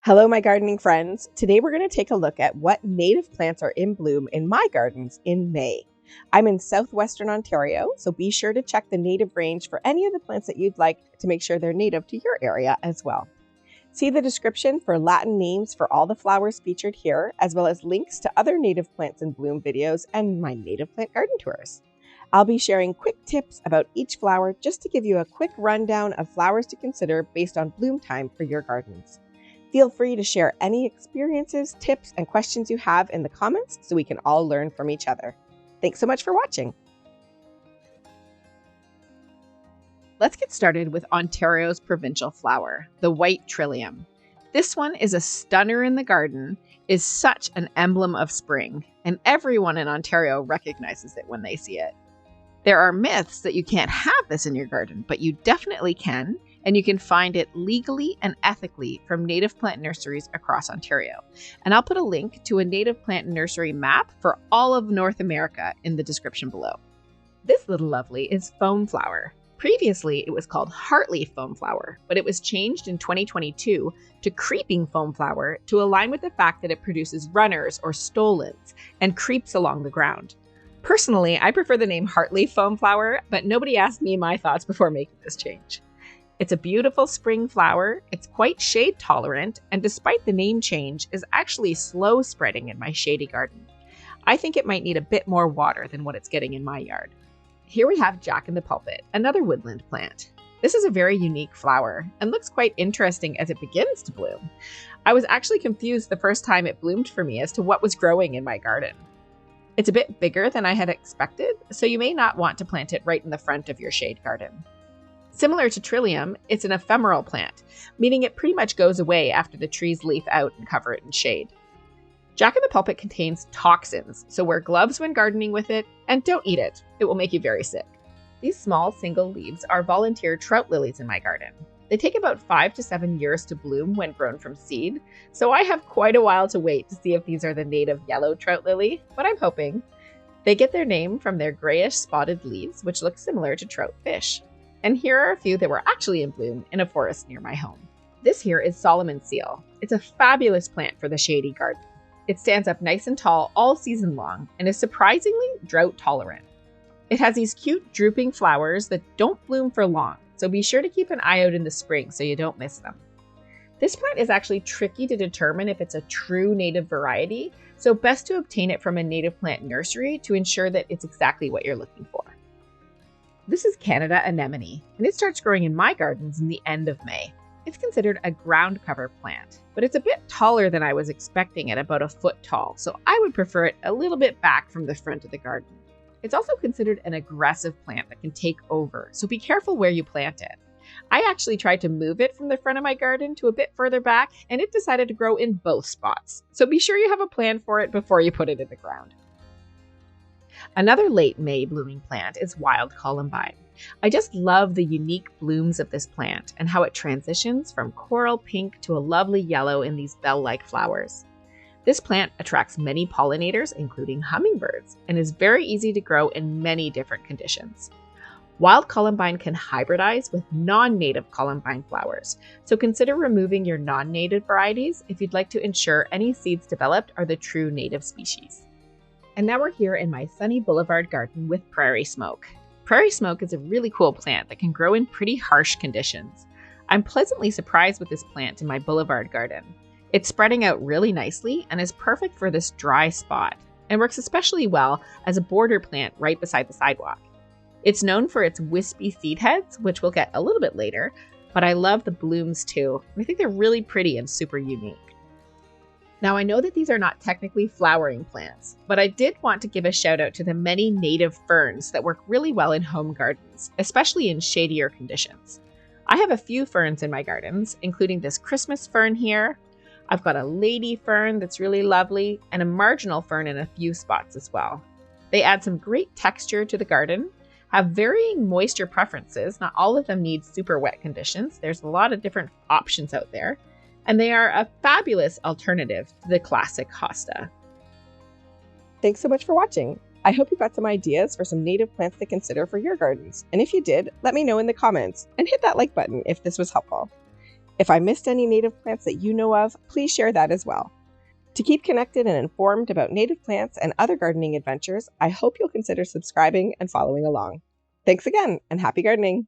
Hello, my gardening friends. Today we're going to take a look at what native plants are in bloom in my gardens in May. I'm in Southwestern Ontario, so be sure to check the native range for any of the plants that you'd like to make sure they're native to your area as well. See the description for Latin names for all the flowers featured here, as well as links to other native plants in bloom videos and my native plant garden tours. I'll be sharing quick tips about each flower just to give you a quick rundown of flowers to consider based on bloom time for your gardens. Feel free to share any experiences, tips, and questions you have in the comments so we can all learn from each other. Thanks so much for watching. Let's get started with Ontario's provincial flower, the white Trillium. This one is a stunner in the garden, is such an emblem of spring, and everyone in Ontario recognizes it when they see it. There are myths that you can't have this in your garden, but you definitely can, and you can find it legally and ethically from native plant nurseries across Ontario. And I'll put a link to a native plant nursery map for all of North America in the description below. This little lovely is Foamflower. Previously, it was called Heartleaf Foamflower, but it was changed in 2022 to Creeping Foamflower to align with the fact that it produces runners or stolons and creeps along the ground. Personally, I prefer the name Heartleaf Foamflower, but nobody asked me my thoughts before making this change. It's a beautiful spring flower, it's quite shade tolerant, and despite the name change, is actually slow spreading in my shady garden. I think it might need a bit more water than what it's getting in my yard. Here we have Jack in the Pulpit, another woodland plant. This is a very unique flower and looks quite interesting as it begins to bloom. I was actually confused the first time it bloomed for me as to what was growing in my garden. It's a bit bigger than I had expected, so you may not want to plant it right in the front of your shade garden. Similar to Trillium, it's an ephemeral plant, meaning it pretty much goes away after the trees leaf out and cover it in shade. Jack in the Pulpit contains toxins, so wear gloves when gardening with it, and don't eat it. It will make you very sick. These small single leaves are volunteer trout lilies in my garden. They take about 5 to 7 years to bloom when grown from seed, so I have quite a while to wait to see if these are the native yellow trout lily, but I'm hoping. They get their name from their grayish spotted leaves, which look similar to trout fish. And here are a few that were actually in bloom in a forest near my home. This here is Solomon seal. It's a fabulous plant for the shady garden. It stands up nice and tall all season long and is surprisingly drought tolerant. It has these cute drooping flowers that don't bloom for long, so be sure to keep an eye out in the spring so you don't miss them. This plant is actually tricky to determine if it's a true native variety, so best to obtain it from a native plant nursery to ensure that it's exactly what you're looking for. This is Canada Anemone, and it starts growing in my gardens in the end of May. It's considered a ground cover plant, but it's a bit taller than I was expecting at about a foot tall, so I would prefer it a little bit back from the front of the garden. It's also considered an aggressive plant that can take over, so be careful where you plant it. I actually tried to move it from the front of my garden to a bit further back, and it decided to grow in both spots, so be sure you have a plan for it before you put it in the ground. Another late May blooming plant is wild Columbine. I just love the unique blooms of this plant and how it transitions from coral pink to a lovely yellow in these bell-like flowers. This plant attracts many pollinators, including hummingbirds, and is very easy to grow in many different conditions. Wild Columbine can hybridize with non-native Columbine flowers, so consider removing your non-native varieties if you'd like to ensure any seeds developed are the true native species. And now we're here in my sunny boulevard garden with Prairie Smoke. Prairie Smoke is a really cool plant that can grow in pretty harsh conditions. I'm pleasantly surprised with this plant in my boulevard garden. It's spreading out really nicely and is perfect for this dry spot, and works especially well as a border plant right beside the sidewalk. It's known for its wispy seed heads, which we'll get a little bit later, but I love the blooms too. I think they're really pretty and super unique. Now, I know that these are not technically flowering plants, but I did want to give a shout out to the many native ferns that work really well in home gardens, especially in shadier conditions. I have a few ferns in my gardens, including this Christmas fern here. I've got a lady fern that's really lovely, and a marginal fern in a few spots as well. They add some great texture to the garden, have varying moisture preferences. Not all of them need super wet conditions. There's a lot of different options out there. And they are a fabulous alternative to the classic hosta. Thanks so much for watching. I hope you got some ideas for some native plants to consider for your gardens. And if you did, let me know in the comments and hit that like button if this was helpful. If I missed any native plants that you know of, please share that as well. To keep connected and informed about native plants and other gardening adventures, I hope you'll consider subscribing and following along. Thanks again, and happy gardening!